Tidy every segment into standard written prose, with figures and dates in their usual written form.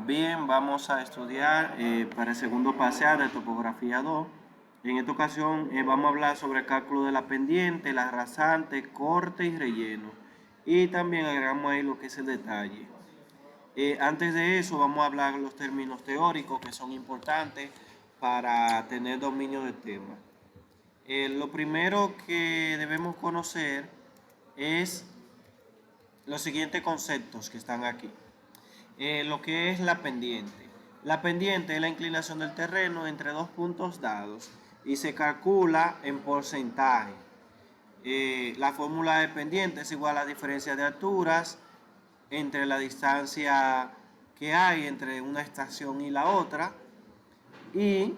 Bien, vamos a estudiar para el segundo parcial de topografía 2. En esta ocasión vamos a hablar sobre el cálculo de la pendiente, la rasante, corte y relleno. Y también agregamos ahí lo que es el detalle. Antes de eso vamos a hablar los términos teóricos que son importantes para tener dominio del tema. Lo primero que debemos conocer es los siguientes conceptos que están aquí. Lo que es la pendiente. La pendiente es la inclinación del terreno entre dos puntos dados y se calcula en porcentaje. La fórmula de pendiente es igual a la diferencia de alturas entre la distancia que hay entre una estación y la otra y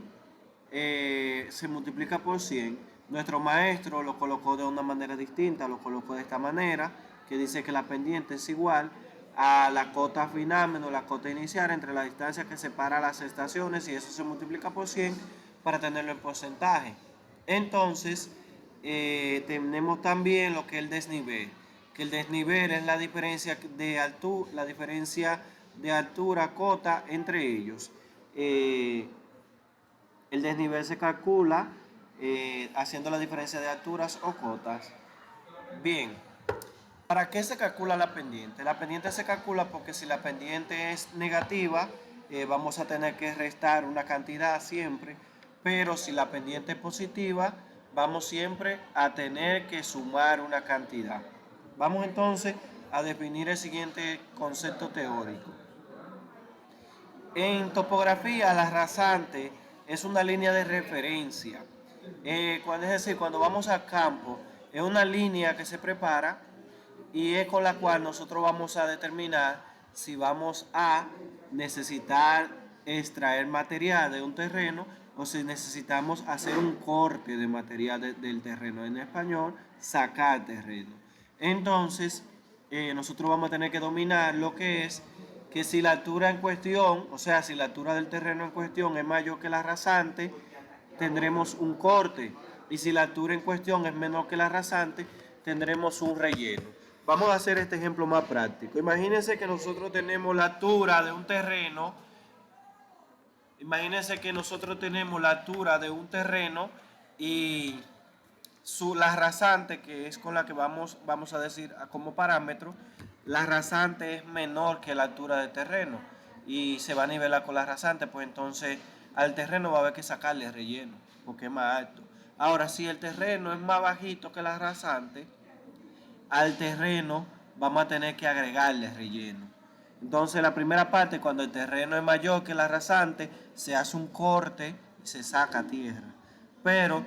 se multiplica por 100. Nuestro maestro lo colocó de una manera distinta, lo colocó de esta manera, que dice que la pendiente es igual a la cota final menos la cota inicial entre la distancia que separa las estaciones, y eso se multiplica por 100 para tenerlo en porcentaje. Entonces, tenemos también lo que es el desnivel, que el desnivel es la diferencia de altura cota entre ellos. El desnivel se calcula haciendo la diferencia de alturas o cotas. Bien, ¿para qué se calcula la pendiente? La pendiente se calcula porque si la pendiente es negativa, vamos a tener que restar una cantidad siempre, pero si la pendiente es positiva, vamos siempre a tener que sumar una cantidad. Vamos entonces a definir el siguiente concepto teórico. En topografía, la rasante es una línea de referencia. Es decir, cuando vamos al campo, es una línea que se prepara y es con la cual nosotros vamos a determinar si vamos a necesitar extraer material de un terreno o si necesitamos hacer un corte de material del terreno. En español, sacar terreno. Entonces, nosotros vamos a tener que dominar lo que es que si la altura en cuestión, o sea, si la altura del terreno en cuestión es mayor que la rasante, tendremos un corte. Y si la altura en cuestión es menor que la rasante, tendremos un relleno. Vamos a hacer este ejemplo más práctico. Imagínense que nosotros tenemos la altura de un terreno. Imagínense que nosotros tenemos la altura de un terreno y la rasante, que es con la que vamos a decir como parámetro, la rasante es menor que la altura del terreno y se va a nivelar con la rasante, pues entonces al terreno va a haber que sacarle relleno porque es más alto. Ahora, si el terreno es más bajito que la rasante, al terreno vamos a tener que agregarle relleno. Entonces, la primera parte, cuando el terreno es mayor que la rasante, se hace un corte y se saca tierra. Pero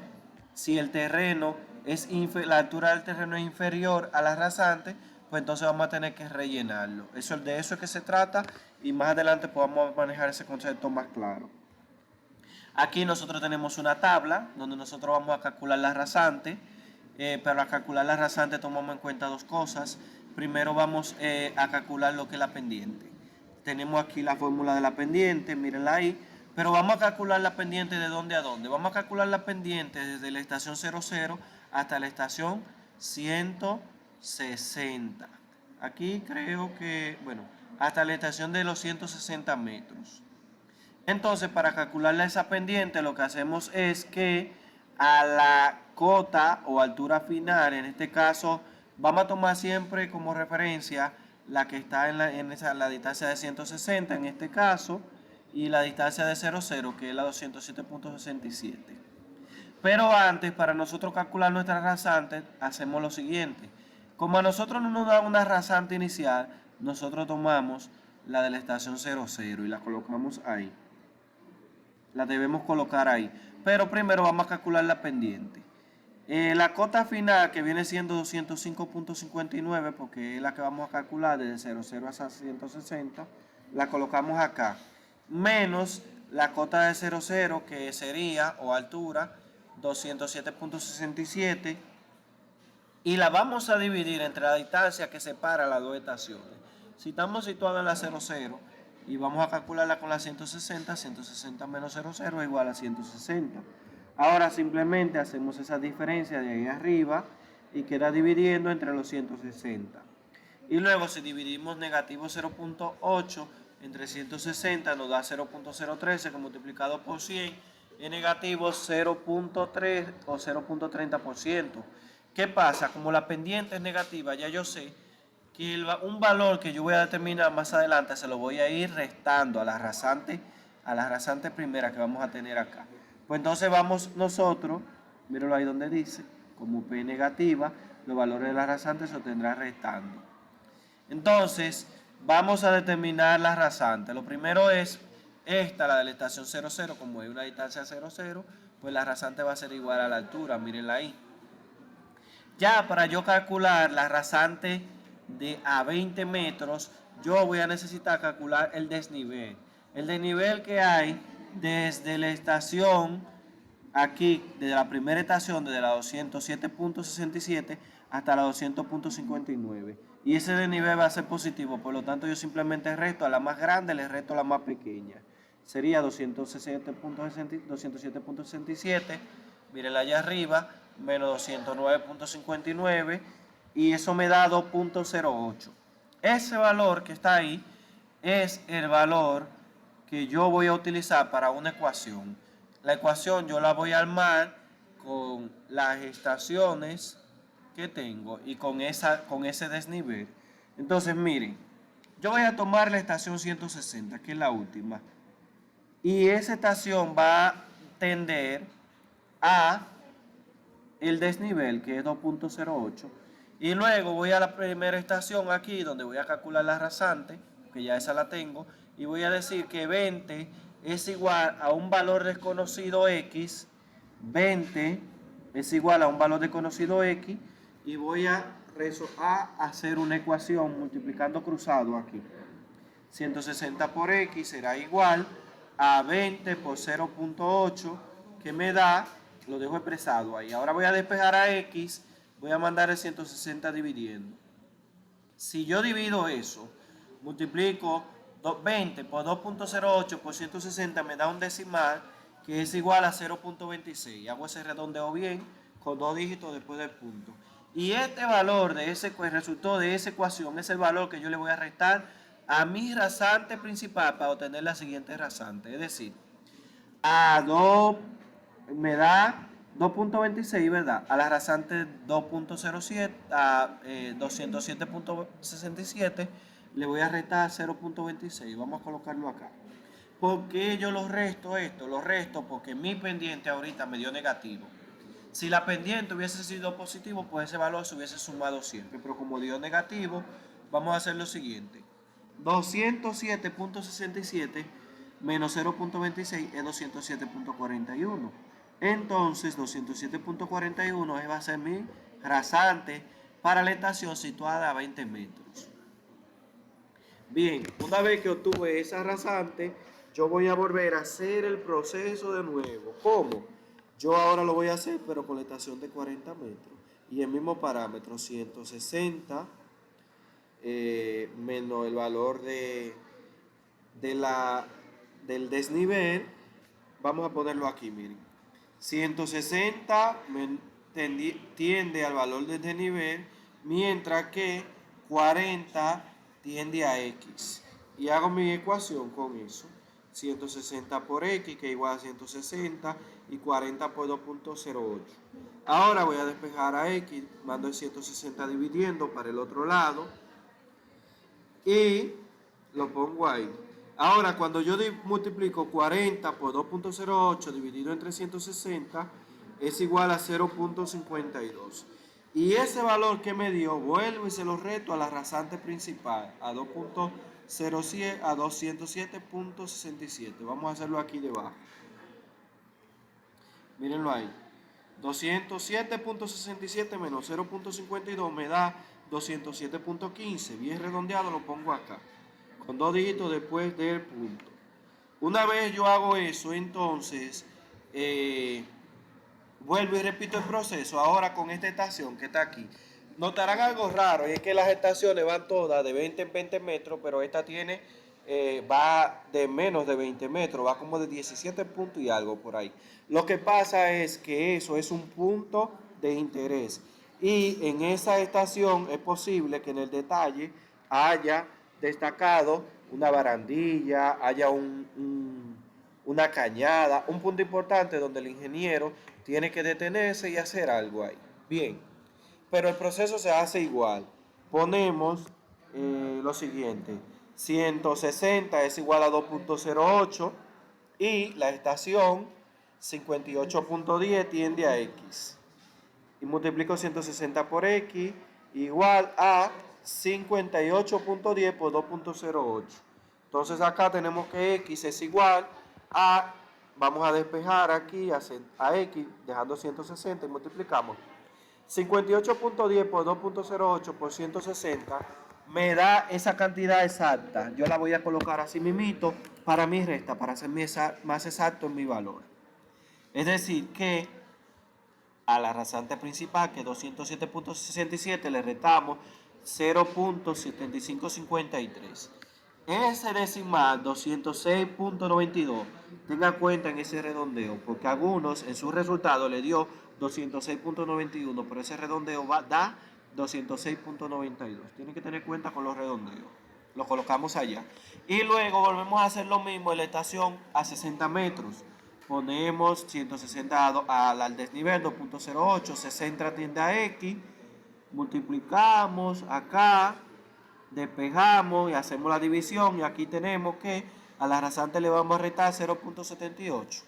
si el terreno la altura del terreno es inferior a la rasante, pues entonces vamos a tener que rellenarlo. De eso es que se trata, y más adelante podemos manejar ese concepto más claro. Aquí nosotros tenemos una tabla donde nosotros vamos a calcular la rasante. Pero al calcular la rasante tomamos en cuenta dos cosas. Primero vamos a calcular lo que es la pendiente. Tenemos aquí la fórmula de la pendiente, mírenla ahí. Pero vamos a calcular la pendiente de dónde a dónde. Vamos a calcular la pendiente desde la estación 00 hasta la estación 160. Aquí creo que, bueno, hasta la estación de los 160 metros. Entonces, para calcularle esa pendiente, lo que hacemos es que a la cota o altura final, en este caso, vamos a tomar siempre como referencia la que está en la distancia de 160 en este caso, y la distancia de 00, que es la 207.67. Pero antes, para nosotros calcular nuestra rasante, hacemos lo siguiente. Como a nosotros no nos da una rasante inicial, nosotros tomamos la de la estación 00 y la colocamos ahí. La debemos colocar ahí. Pero primero vamos a calcular la pendiente. La cota final, que viene siendo 205.59, porque es la que vamos a calcular desde 00 hasta 160, la colocamos acá. Menos la cota de 00, que sería, o altura, 207.67. Y la vamos a dividir entre la distancia que separa las dos estaciones. Si estamos situados en la 00 y vamos a calcularla con la 160, 160 menos 00 es igual a 160. Ahora simplemente hacemos esa diferencia de ahí arriba y queda dividiendo entre los 160. Y luego si dividimos negativo 0.8 entre 160 nos da 0.013 que multiplicado por 100 es negativo 0.3 o 0.30%. ¿Qué pasa? Como la pendiente es negativa, ya yo sé que un valor que yo voy a determinar más adelante se lo voy a ir restando a la rasante primera que vamos a tener acá. Pues entonces vamos nosotros, míralo ahí donde dice, como P negativa, los valores de la rasante se obtendrán restando. Entonces, vamos a determinar la rasante. Lo primero es esta, la de la estación 0, 0, como hay una distancia 0, 0, pues la rasante va a ser igual a la altura, mírenla ahí. Ya para yo calcular la rasante de a 20 metros, yo voy a necesitar calcular el desnivel. El desnivel que hay desde la estación, aquí, desde la primera estación, desde la 207.67 hasta la 200.59. Y ese desnivel va a ser positivo, por lo tanto yo simplemente resto a la más grande, le resto a la más pequeña. Sería 207.67, mírenla allá arriba, menos 209.59 y eso me da 2.08. Ese valor que está ahí es el valor que yo voy a utilizar para una ecuación. La ecuación yo la voy a armar con las estaciones que tengo y con ese desnivel. Entonces miren, yo voy a tomar la estación 160, que es la última, y esa estación va a tender a el desnivel, que es 2.08, y luego voy a la primera estación aquí, donde voy a calcular la rasante, que ya esa la tengo, y voy a decir que 20 es igual a un valor desconocido X, 20 es igual a un valor desconocido X, y voy a hacer una ecuación multiplicando cruzado aquí. 160 por X será igual a 20 por 0.8, que me da, lo dejo expresado ahí. Ahora voy a despejar a X, voy a mandar el 160 dividiendo. Si yo divido eso, multiplico 20 por 2.08 por 160, me da un decimal que es igual a 0.26. Hago ese redondeo bien, con 2 dígitos después del punto. Y este valor de ese resultado de esa ecuación es el valor que yo le voy a restar a mi rasante principal para obtener la siguiente rasante. Es decir, a 2 me da 2.26, ¿verdad? A la rasante 2.07, a 207.67 le voy a restar 0.26. Vamos a colocarlo acá. ¿Por qué yo lo resto esto? Lo resto porque mi pendiente ahorita me dio negativo. Si la pendiente hubiese sido positivo, pues ese valor se hubiese sumado siempre. Pero como dio negativo, vamos a hacer lo siguiente. 207.67 menos 0.26 es 207.41. Entonces 207.41 va a ser mi rasante para la estación situada a 20 metros. Bien, una vez que obtuve esa rasante, yo voy a volver a hacer el proceso de nuevo. ¿Cómo? Yo ahora lo voy a hacer, pero con la estación de 40 metros. Y el mismo parámetro, 160 menos el valor del desnivel. Vamos a ponerlo aquí, miren. 160 tiende al valor del desnivel, mientras que 40 tiende a X. Y hago mi ecuación con eso. 160 por X, que es igual a 160, y 40 por 2.08. Ahora voy a despejar a X, mando el 160 dividiendo para el otro lado, y lo pongo ahí. Ahora, cuando yo multiplico 40 por 2.08 dividido entre 160, es igual a 0.52. Y ese valor que me dio, vuelvo y se lo resto a la rasante principal, a 207.67. Vamos a hacerlo aquí debajo. Mírenlo ahí. 207.67 menos 0.52 me da 207.15. Bien redondeado lo pongo acá, con 2 dígitos después del punto. Una vez yo hago eso, entonces vuelvo y repito el proceso. Ahora con esta estación que está aquí. Notarán algo raro, y es que las estaciones van todas de 20 en 20 metros, pero esta va de menos de 20 metros, va como de 17 puntos y algo por ahí. Lo que pasa es que eso es un punto de interés, y en esa estación es posible que en el detalle haya destacado una barandilla, haya una cañada, un punto importante donde el ingeniero tiene que detenerse y hacer algo ahí. Bien, pero el proceso se hace igual. Ponemos lo siguiente, 160 es igual a 2.08 y la estación 58.10 tiende a X. Y multiplico 160 por X igual a 58.10 por 2.08. Entonces acá tenemos que X es igual a, vamos a despejar aquí a X dejando 160 y multiplicamos. 58.10 por 2.08 por 160 me da esa cantidad exacta. Yo la voy a colocar así mismito para mi resta, para ser más exacto en mi valor. Es decir que a la rasante principal, que es 207.67, le restamos 0.7553. Ese decimal 206.92, tenga cuenta en ese redondeo, porque a algunos en su resultado le dio 206.91, pero ese redondeo da 206.92. Tienen que tener cuenta con los redondeos. Lo colocamos allá. Y luego volvemos a hacer lo mismo en la estación a 60 metros. Ponemos 160 al desnivel 2.08, 60 tiende a X, multiplicamos acá, despejamos y hacemos la división y aquí tenemos que a la rasante le vamos a restar 0.78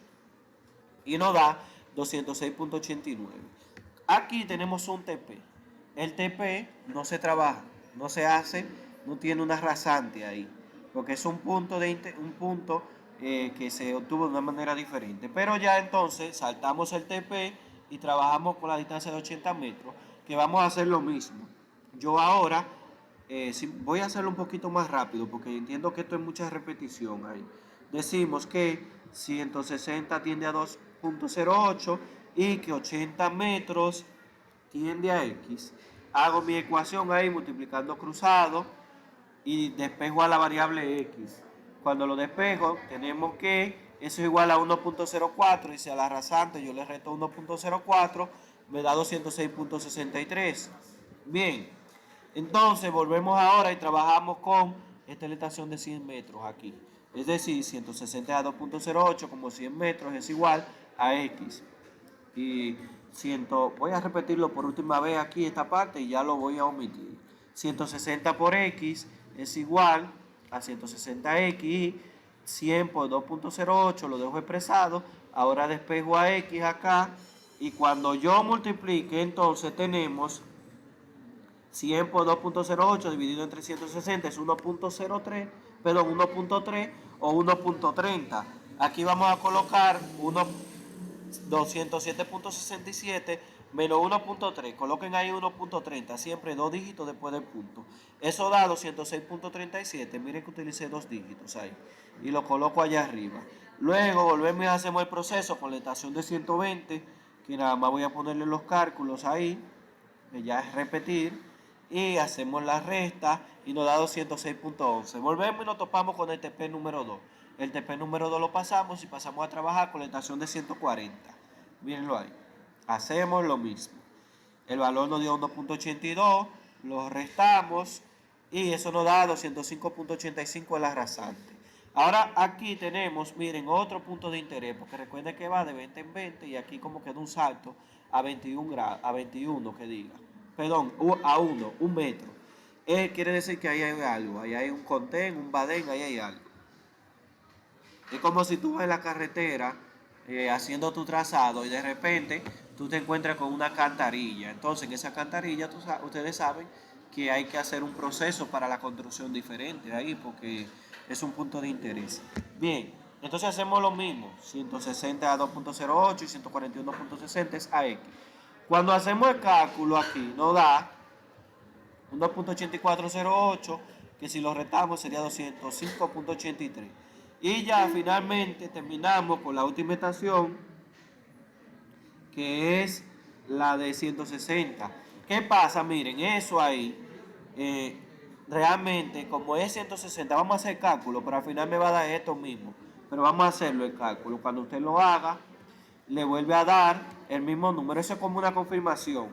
y nos da 206.89. Aquí tenemos un TP. El TP no se trabaja, no se hace, no tiene una rasante ahí, porque es un punto que se obtuvo de una manera diferente. Pero ya entonces saltamos el TP y trabajamos con la distancia de 80 metros, que vamos a hacer lo mismo. Yo ahora voy a hacerlo un poquito más rápido, porque entiendo que esto es mucha repetición ahí. Decimos que 160 tiende a 2.08 y que 80 metros tiende a X. Hago mi ecuación ahí multiplicando cruzado y despejo a la variable X. Cuando lo despejo, tenemos que eso es igual a 1.04 y si a la rasante yo le resto 1.04, me da 206.63. Bien, entonces volvemos ahora y trabajamos con esta es la estación de 100 metros aquí. Es decir, 160 a 2.08 como 100 metros es igual a X. Y voy a repetirlo por última vez aquí esta parte y ya lo voy a omitir. 160 por X es igual a 160X y 100 por 2.08 lo dejo expresado. Ahora despejo a X acá y cuando yo multiplique entonces tenemos 100 por 2.08 dividido entre 160 es 1.03, perdón, 1.3 o 1.30. Aquí vamos a colocar 207.67 menos 1.3. Coloquen ahí 1.30, siempre dos dígitos después del punto. Eso da 206.37. Miren que utilicé dos dígitos ahí. Y lo coloco allá arriba. Luego volvemos y hacemos el proceso con la estación de 120, que nada más voy a ponerle los cálculos ahí, que ya es repetir. Y hacemos la resta y nos da 206.11. Volvemos y nos topamos con el TP número 2. El TP número 2 lo pasamos y pasamos a trabajar con la estación de 140. Mírenlo ahí. Hacemos lo mismo. El valor nos dio 1.82, lo restamos y eso nos da 205.85 en la rasante. Ahora aquí tenemos, miren, otro punto de interés, porque recuerden que va de 20 en 20 y aquí como queda un salto a 21 grados, a 21 que diga. Perdón, a 1, un metro. Quiere decir que ahí hay algo, ahí hay un contén, un badén, ahí hay algo. Es como si tú vas en la carretera haciendo tu trazado y de repente tú te encuentras con una alcantarilla. Entonces en esa alcantarilla ustedes saben que hay que hacer un proceso para la construcción diferente ahí porque es un punto de interés. Bien, entonces hacemos lo mismo. 160 a 2.08 y 141.60 es a X. Cuando hacemos el cálculo aquí nos da 2.8408 que si lo retamos sería 205.83. Y ya finalmente terminamos con la última estación, que es la de 160. ¿Qué pasa? Miren, eso ahí, realmente, como es 160, vamos a hacer cálculo, pero al final me va a dar esto mismo. Pero vamos a hacerlo el cálculo. Cuando usted lo haga, le vuelve a dar el mismo número. Eso es como una confirmación.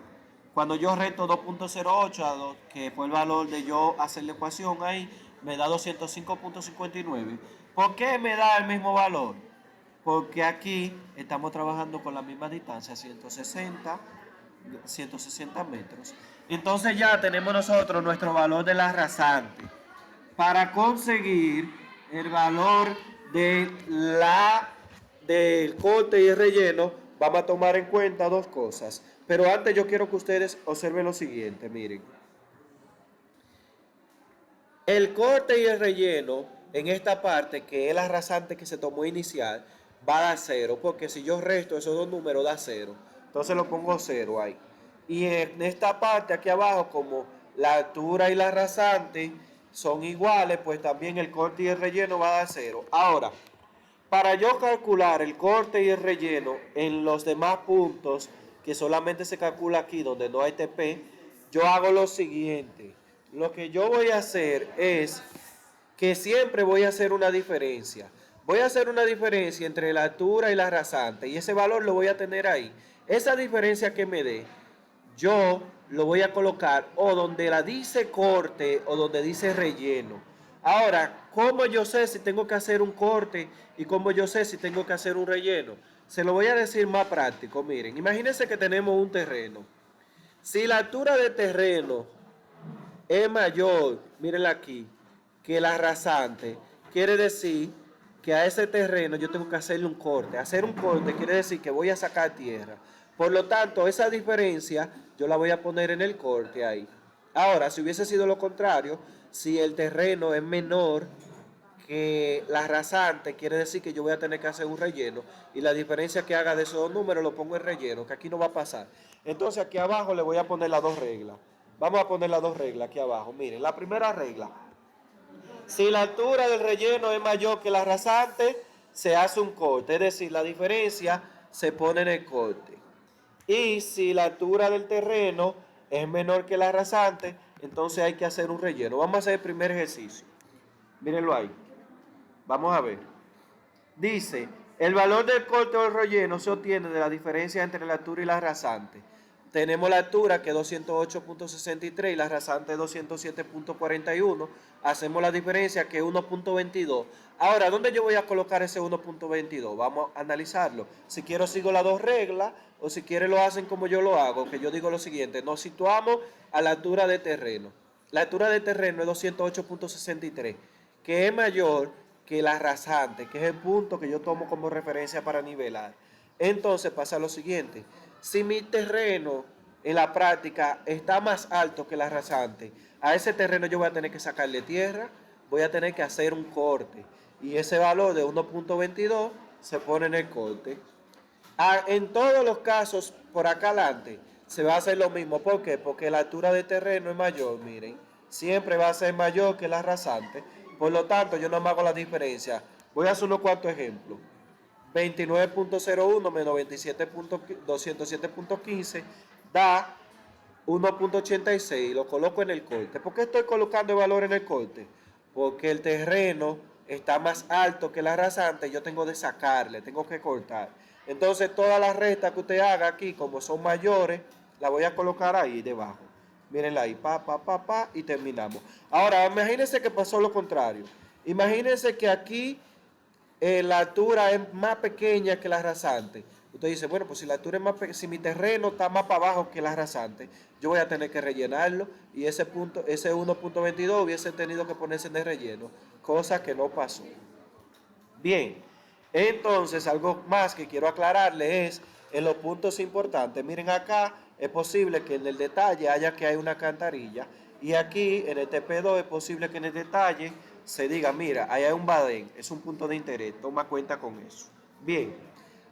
Cuando yo resto 2.08, que fue el valor de yo hacer la ecuación ahí, me da 205.59. ¿Por qué me da el mismo valor? Porque aquí estamos trabajando con la misma distancia, 160 metros. Entonces ya tenemos nosotros nuestro valor de la rasante. Para conseguir el valor del corte y el relleno, vamos a tomar en cuenta dos cosas. Pero antes yo quiero que ustedes observen lo siguiente, miren. El corte y el relleno en esta parte, que es la rasante que se tomó inicial, va a dar 0, porque si yo resto esos dos números da 0. Entonces lo pongo 0 ahí. Y en esta parte aquí abajo, como la altura y la rasante son iguales, pues también el corte y el relleno va a dar 0. Ahora, para yo calcular el corte y el relleno en los demás puntos, que solamente se calcula aquí donde no hay TP, yo hago lo siguiente. Lo que yo voy a hacer es que siempre voy a hacer una diferencia. Voy a hacer una diferencia entre la altura y la rasante y ese valor lo voy a tener ahí. Esa diferencia que me dé, yo lo voy a colocar o donde la dice corte o donde dice relleno. Ahora, ¿cómo yo sé si tengo que hacer un corte y cómo yo sé si tengo que hacer un relleno? Se lo voy a decir más práctico. Miren, imagínense que tenemos un terreno. Si la altura del terreno es mayor, mírenla aquí, que la rasante, quiere decir que a ese terreno yo tengo que hacerle un corte. Hacer un corte quiere decir que voy a sacar tierra. Por lo tanto, esa diferencia yo la voy a poner en el corte ahí. Ahora, si hubiese sido lo contrario, si el terreno es menor que la rasante, quiere decir que yo voy a tener que hacer un relleno y la diferencia que haga de esos dos números lo pongo en relleno, que aquí no va a pasar. Entonces aquí abajo le voy a poner las dos reglas. Vamos a poner las dos reglas aquí abajo. Miren, la primera regla. Si la altura del relleno es mayor que la rasante, se hace un corte, es decir, la diferencia se pone en el corte. Y si la altura del terreno es menor que la rasante, entonces hay que hacer un relleno. Vamos a hacer el primer ejercicio. Mírenlo ahí. Vamos a ver. Dice, el valor del corte o el relleno se obtiene de la diferencia entre la altura y la rasante. Tenemos la altura que es 208.63 y la rasante 207.41. Hacemos la diferencia que es 1.22. Ahora, ¿dónde yo voy a colocar ese 1.22? Vamos a analizarlo. Si quiero sigo las dos reglas o si quiere lo hacen como yo lo hago, que yo digo lo siguiente. Nos situamos a la altura de terreno. La altura de terreno es 208.63, que es mayor que la rasante, que es el punto que yo tomo como referencia para nivelar. Entonces pasa lo siguiente. Si mi terreno en la práctica está más alto que la rasante, a ese terreno yo voy a tener que sacarle tierra, voy a tener que hacer un corte. Y ese valor de 1.22 se pone en el corte. En todos los casos, por acá adelante, se va a hacer lo mismo. ¿Por qué? Porque la altura de terreno es mayor, miren. Siempre va a ser mayor que la rasante. Por lo tanto, yo no me hago la diferencia. Voy a hacer unos cuantos ejemplos. 29.01 menos 207.15 da 1.86. Lo coloco en el corte. ¿Por qué estoy colocando el valor en el corte? Porque el terreno está más alto que la rasante. Yo tengo que sacarle, tengo que cortar. Entonces todas las restas que usted haga aquí, como son mayores, la voy a colocar ahí debajo. Mírenla ahí, y terminamos. Ahora, imagínense que pasó lo contrario. Imagínense que aquí la altura es más pequeña que la rasante. Usted dice, bueno, pues si la altura es más si mi terreno está más para abajo que la rasante, yo voy a tener que rellenarlo y ese 1.22 hubiese tenido que ponerse en el relleno, cosa que no pasó. Bien, entonces algo más que quiero aclararle es en los puntos importantes. Miren acá, es posible que en el detalle haya que hay una alcantarilla y aquí en el TP2 es posible que en el detalle se diga, mira, ahí hay un badén, es un punto de interés, toma cuenta con eso. Bien,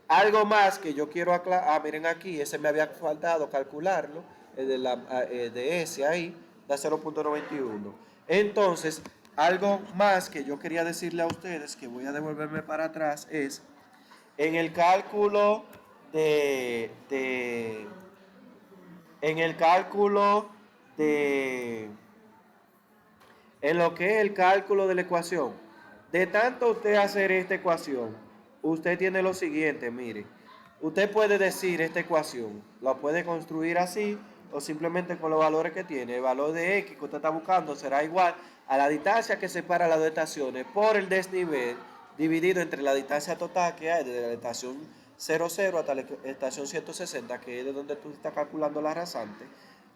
algo más que yo quiero aclarar, miren aquí, ese me había faltado calcularlo, de ese ahí, da 0.91. Entonces, algo más que yo quería decirle a ustedes, que voy a devolverme para atrás, es en el cálculo en el cálculo de, en lo que es el cálculo de la ecuación. De tanto usted hacer esta ecuación, usted tiene lo siguiente, mire. Usted puede decir esta ecuación, la puede construir así o simplemente con los valores que tiene. El valor de x que usted está buscando será igual a la distancia que separa las dos estaciones por el desnivel dividido entre la distancia total que hay desde la estación 00 hasta la estación 160, que es de donde tú estás calculando la rasante.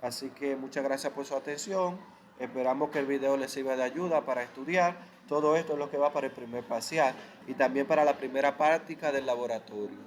Así que muchas gracias por su atención. Esperamos que el video les sirva de ayuda para estudiar. Todo esto es lo que va para el primer parcial y también para la primera práctica del laboratorio.